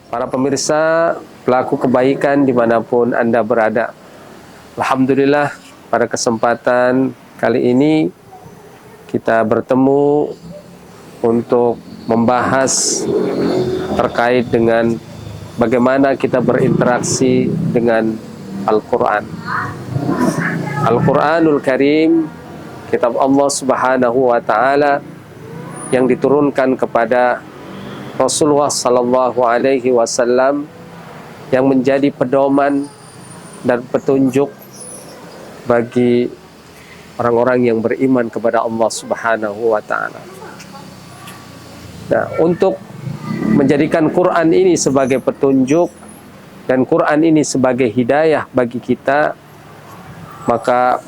para pemirsa pelaku kebaikan dimanapun Anda berada. Alhamdulillah, pada kesempatan kali ini kita bertemu untuk membahas terkait dengan bagaimana kita berinteraksi dengan Al-Quran. Al-Quranul Karim, kitab Allah Subhanahu wa Ta'ala yang diturunkan kepada Rasulullah Sallallahu Alaihi Wasallam, yang menjadi pedoman dan petunjuk bagi orang-orang yang beriman kepada Allah Subhanahu wa Ta'ala. Nah, untuk menjadikan Quran ini sebagai petunjuk dan Quran ini sebagai hidayah bagi kita, maka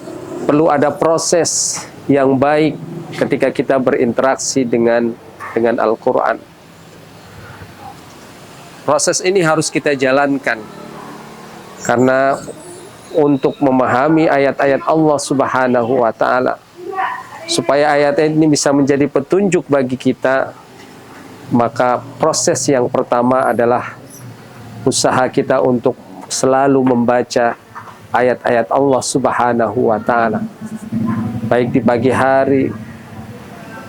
perlu ada proses yang baik ketika kita berinteraksi dengan Al-Quran. Proses ini harus kita jalankan, karena untuk memahami ayat-ayat Allah Subhanahu wa Ta'ala, supaya ayat ini bisa menjadi petunjuk bagi kita, maka proses yang pertama adalah usaha kita untuk selalu membaca ayat-ayat Allah Subhanahu wa Ta'ala, baik di pagi hari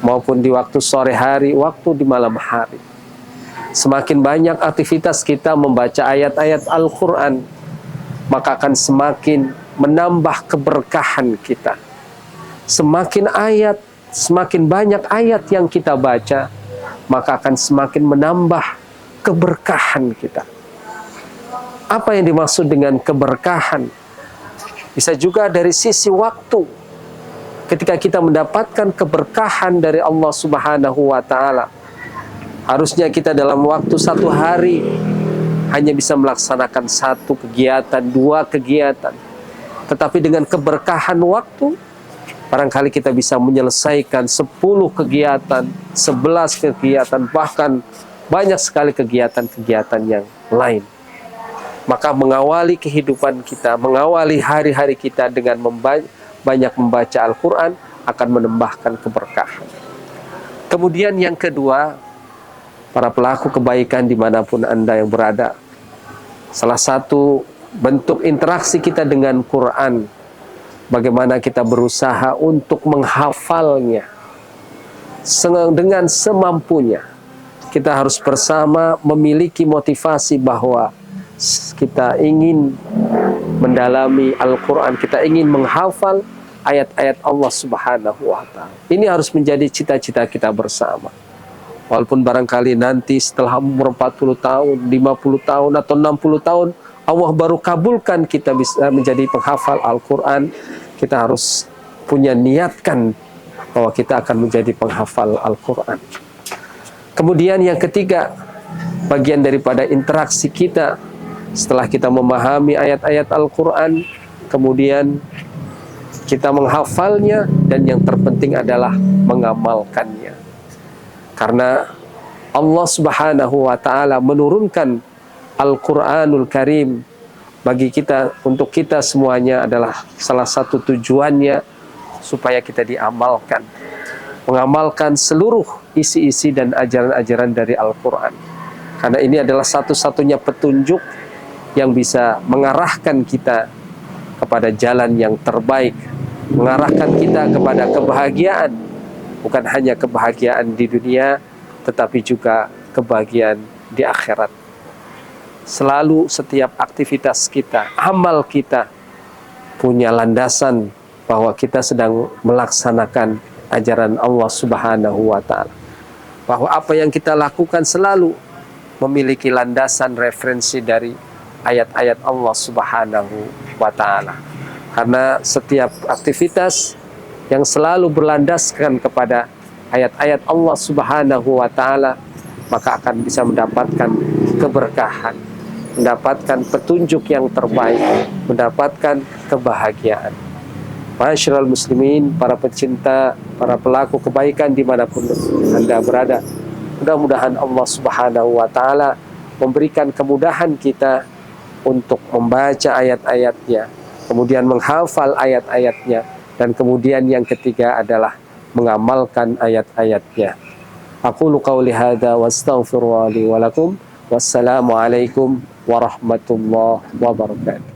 maupun di waktu sore hari, waktu di malam hari. Semakin banyak aktivitas kita membaca ayat-ayat Al-Quran, maka akan semakin menambah keberkahan kita. Semakin banyak ayat yang kita baca, maka akan semakin menambah keberkahan kita. Apa yang dimaksud dengan keberkahan? Bisa juga dari sisi waktu. Ketika kita mendapatkan keberkahan dari Allah Subhanahu wa Ta'ala, harusnya kita dalam waktu satu hari hanya bisa melaksanakan satu kegiatan, dua kegiatan. Tetapi dengan keberkahan waktu, barangkali kita bisa menyelesaikan 10 kegiatan, 11 kegiatan, bahkan banyak sekali kegiatan-kegiatan yang lain. Maka mengawali kehidupan kita, mengawali hari-hari kita dengan banyak membaca Al-Quran akan menambahkan keberkahan. Kemudian yang kedua, para pelaku kebaikan dimanapun Anda yang berada, salah satu bentuk interaksi kita dengan Quran, bagaimana kita berusaha untuk menghafalnya dengan semampunya. Kita harus bersama memiliki motivasi bahwa kita ingin mendalami Al-Quran, kita ingin menghafal ayat-ayat Allah Subhanahu wa Ta'ala. Ini harus menjadi cita-cita kita bersama. Walaupun barangkali nanti setelah umur 40 tahun, 50 tahun, atau 60 tahun, Allah baru kabulkan kita bisa menjadi penghafal Al-Quran, kita harus punya niatkan bahwa kita akan menjadi penghafal Al-Quran. Kemudian yang ketiga, bagian daripada interaksi kita setelah kita memahami ayat-ayat Al-Quran, kemudian kita menghafalnya, dan yang terpenting adalah mengamalkannya. Karena Allah Subhanahu wa Ta'ala menurunkan Al-Quranul Karim bagi kita, untuk kita semuanya, adalah salah satu tujuannya supaya kita diamalkan, mengamalkan seluruh isi-isi dan ajaran-ajaran dari Al-Quran. Karena ini adalah satu-satunya petunjuk yang bisa mengarahkan kita kepada jalan yang terbaik, mengarahkan kita kepada kebahagiaan, bukan hanya kebahagiaan di dunia, tetapi juga kebahagiaan di akhirat. Selalu setiap aktivitas kita, amal kita, punya landasan bahwa kita sedang melaksanakan ajaran Allah Subhanahu wa Ta'ala. Bahwa apa yang kita lakukan selalu memiliki landasan referensi dari ayat-ayat Allah Subhanahu wa Ta'ala. Karena setiap aktivitas yang selalu berlandaskan kepada ayat-ayat Allah Subhanahu wa Ta'ala, maka akan bisa mendapatkan keberkahan, mendapatkan petunjuk yang terbaik, mendapatkan kebahagiaan. Masyarul muslimin, para pecinta, para pelaku kebaikan dimanapun Anda berada, mudah-mudahan Allah Subhanahu wa Ta'ala memberikan kemudahan kita untuk membaca ayat-ayatnya, kemudian menghafal ayat-ayatnya, dan kemudian yang ketiga adalah mengamalkan ayat-ayatnya. Aqulu qawli hadza wa astaghfirullahi wa lakum Wassalamualaikum warahmatullahi wabarakatuh.